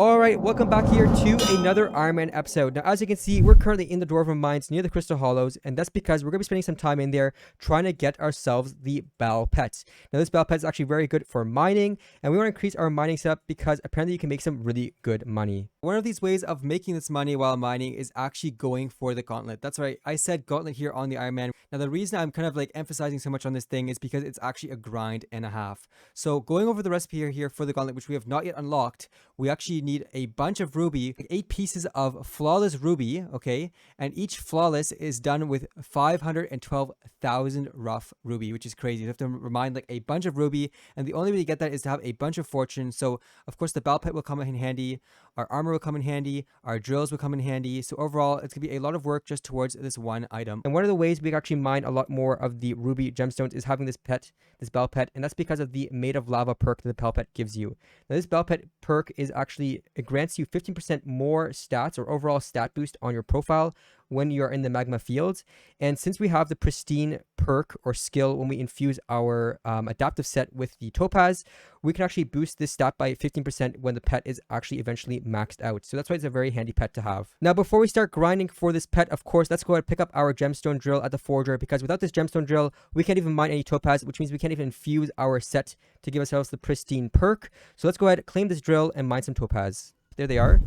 Alright, welcome back here to another Ironman episode. Now, as you can see, we're currently in the Dwarven Mines near the Crystal Hollows, and that's because we're going to be spending some time in there trying to get ourselves the Bell Pet. Now, this Bell Pet is actually very good for mining, and we want to increase our mining setup because apparently you can make some really good money. One of these ways of making this money while mining is actually going for the Gauntlet. That's right, I said Gauntlet here on the Ironman. Now, the reason I'm kind of like emphasizing so much on this thing is because it's actually a grind and a half. So going over the recipe here for the Gauntlet, which we have not yet unlocked, we actually need a bunch of ruby, 8 pieces of flawless ruby, okay? And each flawless is done with 512,000 rough ruby, which is crazy. You have to remind like a bunch of ruby, and the only way to get that is to have a bunch of fortune. So of course the Bell Pet will come in handy, our armor will come in handy, our drills will come in handy. So overall it's gonna be a lot of work just towards this one item. And one of the ways we can actually mine a lot more of the ruby gemstones is having this pet, this Bell Pet, and that's because of the Made of Lava perk that the Bell Pet gives you. Now this Bell Pet perk is actually, it grants you 15% more stats or overall stat boost on your profile when you're in the magma fields. And since we have the pristine perk or skill when we infuse our adaptive set with the Topaz, we can actually boost this stat by 15% when the pet is actually eventually maxed out. So that's why it's a very handy pet to have. Now, before we start grinding for this pet, of course, let's go ahead and pick up our Gemstone Drill at the Forger, because without this Gemstone Drill, we can't even mine any Topaz, which means we can't even infuse our set to give ourselves the pristine perk. So let's go ahead, claim this drill, and mine some Topaz. There they are.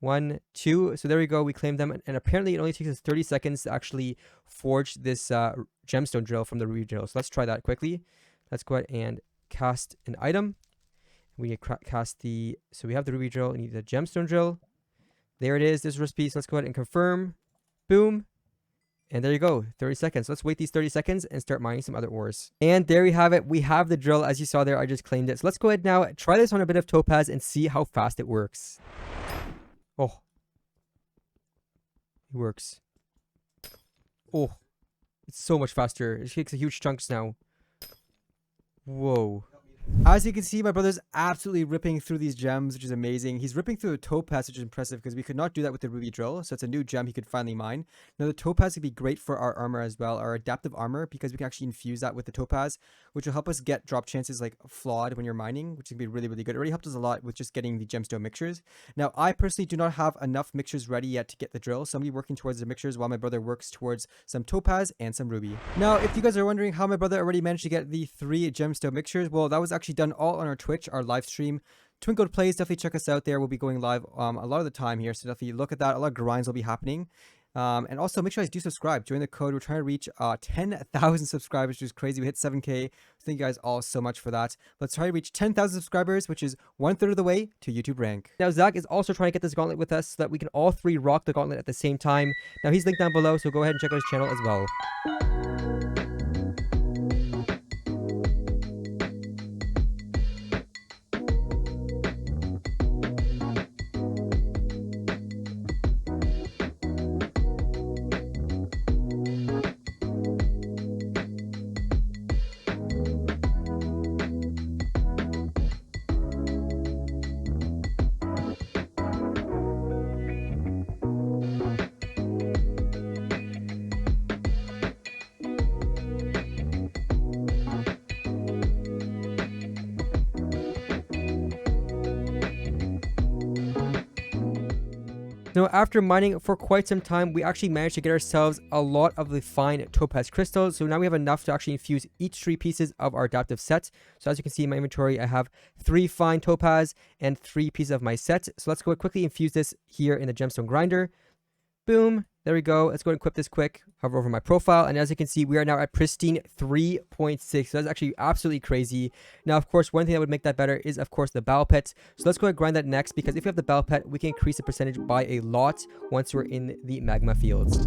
1, 2. So there we go. We claimed them. And apparently it only takes us 30 seconds to actually forge this gemstone drill from the ruby drill. So let's try that quickly. Let's go ahead and cast an item. We cast the... So we have the ruby drill. We need the gemstone drill. There it is. This recipe. So let's go ahead and confirm. Boom. And there you go. 30 seconds. Let's wait these 30 seconds and start mining some other ores. And there we have it. We have the drill. As you saw there, I just claimed it. So let's go ahead now, try this on a bit of Topaz and see how fast it works. Oh, it works. Oh, it's so much faster. It takes a huge chunks now. Whoa. As you can see, my brother's absolutely ripping through these gems, which is amazing. He's ripping through the Topaz, which is impressive because we could not do that with the ruby drill. So it's a new gem he could finally mine. Now the Topaz could be great for our armor as well, our adaptive armor, because we can actually infuse that with the Topaz, which will help us get drop chances like flawed when you're mining, which can be really, really good. It already helped us a lot with just getting the gemstone mixtures. Now I personally do not have enough mixtures ready yet to get the drill, so I'm going to be working towards the mixtures while my brother works towards some Topaz and some ruby. Now if you guys are wondering how my brother already managed to get the 3 gemstone mixtures, well, that was actually done all on our Twitch, our live stream. TwinCodePlays, definitely check us out there. We'll be going live a lot of the time here, so definitely look at that. A lot of grinds will be happening. And also make sure you guys do subscribe. Join the code. We're trying to reach 10,000 subscribers, which is crazy. We hit 7K. Thank you guys all so much for that. Let's try to reach 10,000 subscribers, which is 1/3 of the way to YouTube rank. Now Zach is also trying to get this gauntlet with us so that we can all 3 rock the gauntlet at the same time. Now he's linked down below, so go ahead and check out his channel as well. Now, after mining for quite some time, we actually managed to get ourselves a lot of the fine Topaz crystals. So now we have enough to actually infuse each 3 pieces of our adaptive set. So as you can see in my inventory, I have 3 fine Topaz and 3 pieces of my set. So let's go quickly infuse this here in the gemstone grinder. Boom. There we go. Let's go ahead and equip this quick. Hover over my profile. And as you can see, we are now at pristine 3.6. So that's actually absolutely crazy. Now, of course, one thing that would make that better is, of course, the Bell Pet. So let's go ahead and grind that next, because if we have the Bell Pet, we can increase the percentage by a lot once we're in the magma fields.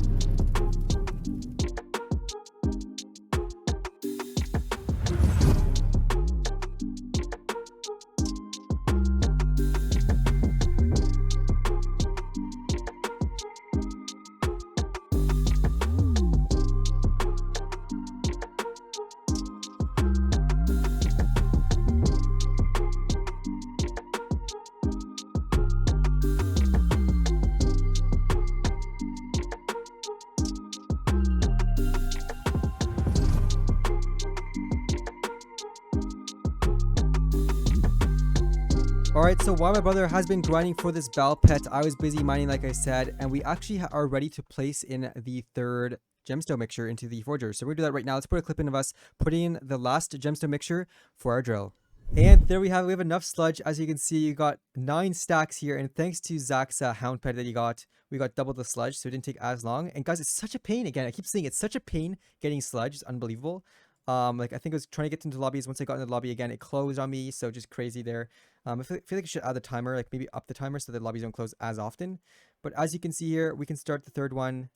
Alright, so while my brother has been grinding for this bell pet, I was busy mining like I said, and we actually are ready to place in the third gemstone mixture into the forger. So we're gonna do that right now. Let's put a clip in of us putting in the last gemstone mixture for our drill. And there we have enough sludge. As you can see, you got 9 stacks here, and thanks to Zach's hound pet that he got, we got double the sludge, so it didn't take as long. And guys, it's such a pain. Again, I keep saying it's such a pain getting sludge. It's unbelievable. Like I think I was trying to get into lobbies. Once I got into the lobby again, it closed on me, so just crazy there. I feel like I should add the timer, like maybe up the timer so the lobbies don't close as often. But as you can see here, we can start the third one.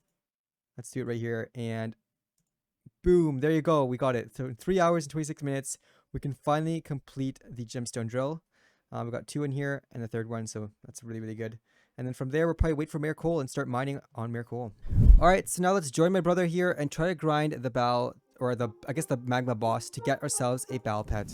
Let's do it right here, and boom, there you go, we got it. So in 3 hours and 26 minutes, we can finally complete the gemstone drill. We've got 2 in here and the third one, so that's really, really good. And then from there, we'll probably wait for Mare Coal and start mining on Mare Coal. All right, so now let's join my brother here and try to grind the bell, or I guess the Magma Boss, to get ourselves a bell pet.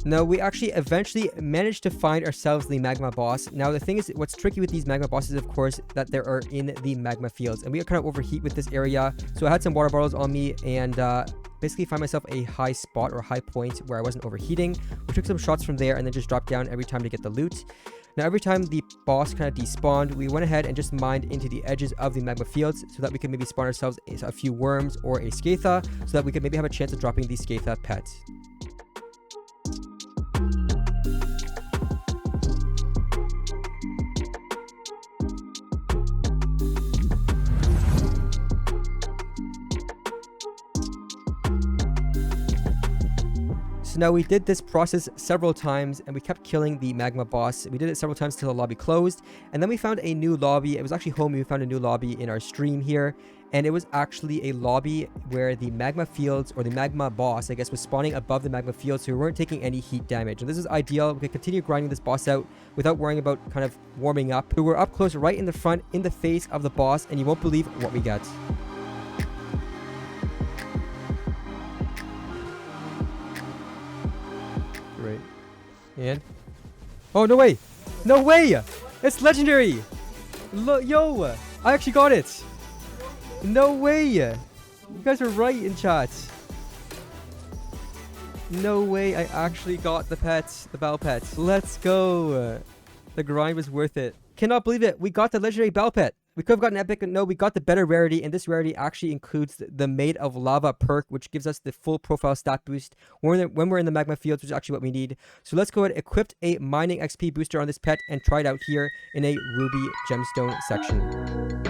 Now, we actually eventually managed to find ourselves the Magma Boss. Now, the thing is, what's tricky with these Magma Bosses, of course, that they are in the magma fields. And we kind of overheat with this area. So I had some water bottles on me and basically find myself a high spot or high point where I wasn't overheating. We took some shots from there and then just dropped down every time to get the loot. Now, every time the boss kind of despawned, we went ahead and just mined into the edges of the magma fields so that we could maybe spawn ourselves a few worms or a Scatha so that we could maybe have a chance of dropping the Scatha pet. So now we did this process several times and we kept killing the Magma Boss. We did it several times till the lobby closed, and then we found a new lobby. It was actually home. We found a new lobby in our stream here, and it was actually a lobby where the magma fields, or the Magma Boss, I guess, was spawning above the magma fields, so we weren't taking any heat damage. And this is ideal. We could continue grinding this boss out without worrying about kind of warming up. We were up close right in the front, in the face of the boss, and you won't believe what we get. Right. And oh, no way, no way, it's legendary. Yo, I actually got it. No way, you guys are right in chat. No way, I actually got the pets, the bell pets. Let's go. The grind was worth it. Cannot believe it, we got the legendary bell pet. We could have gotten epic, but no, we got the better rarity, and this rarity actually includes the Made of Lava perk, which gives us the full profile stat boost when we're in the magma fields, which is actually what we need. So let's go ahead and equip a mining XP booster on this pet and try it out here in a ruby gemstone section.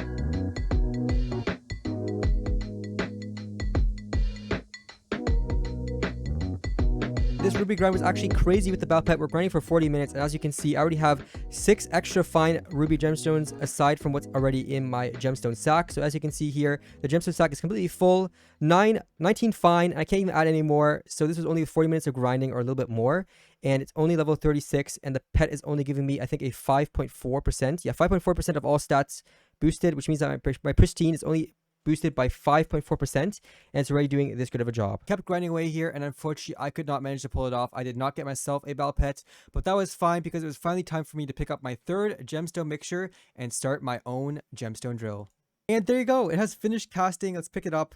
This ruby grind was actually crazy with the bell pet. We're grinding for 40 minutes, and as you can see, I already have 6 extra fine ruby gemstones aside from what's already in my gemstone sack. So as you can see here, the gemstone sack is completely full. 19 fine, and I can't even add any more. So this was only 40 minutes of grinding, or a little bit more, and it's only level 36, and the pet is only giving me, I think, a 5.4%. Yeah, 5.4% of all stats boosted, which means that my pristine is only boosted by 5.4%, and it's already doing this good of a job. Kept grinding away here, and unfortunately I could not manage to pull it off. I did not get myself a bell pet, but that was fine because it was finally time for me to pick up my third gemstone mixture and start my own gemstone drill. And there you go, it has finished casting. Let's pick it up.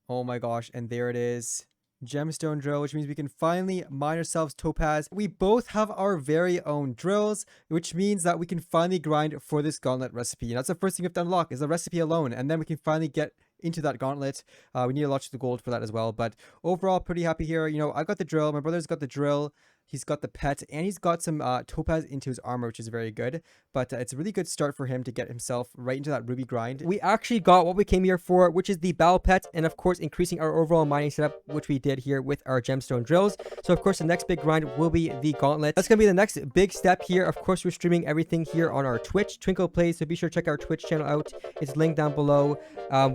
Oh my gosh, and there it is. Gemstone drill, which means we can finally mine ourselves topaz. We both have our very own drills, which means that we can finally grind for this gauntlet recipe. And that's the first thing we have to unlock, is the recipe alone, and then we can finally get into that gauntlet. We need a lot of the gold for that as well, but overall pretty happy here. You know, I got the drill, my brother's got the drill, he's got the pet, and he's got some topaz into his armor, which is very good. But it's a really good start for him to get himself right into that ruby grind. We actually got what we came here for, which is the bell pet, and of course increasing our overall mining setup, which we did here with our gemstone drills. So of course the next big grind will be the gauntlet. That's gonna be the next big step here. Of course, we're streaming everything here on our Twitch, TwinCodePlays, so be sure to check our Twitch channel out. It's linked down below.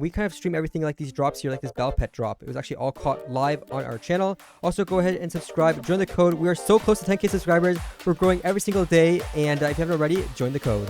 We kind of stream everything like these drops here, like this bell pet drop. It was actually all caught live on our channel. Also, go ahead and subscribe, join the code. We are so close to 10K subscribers. We're growing every single day, and if you haven't already, join the code.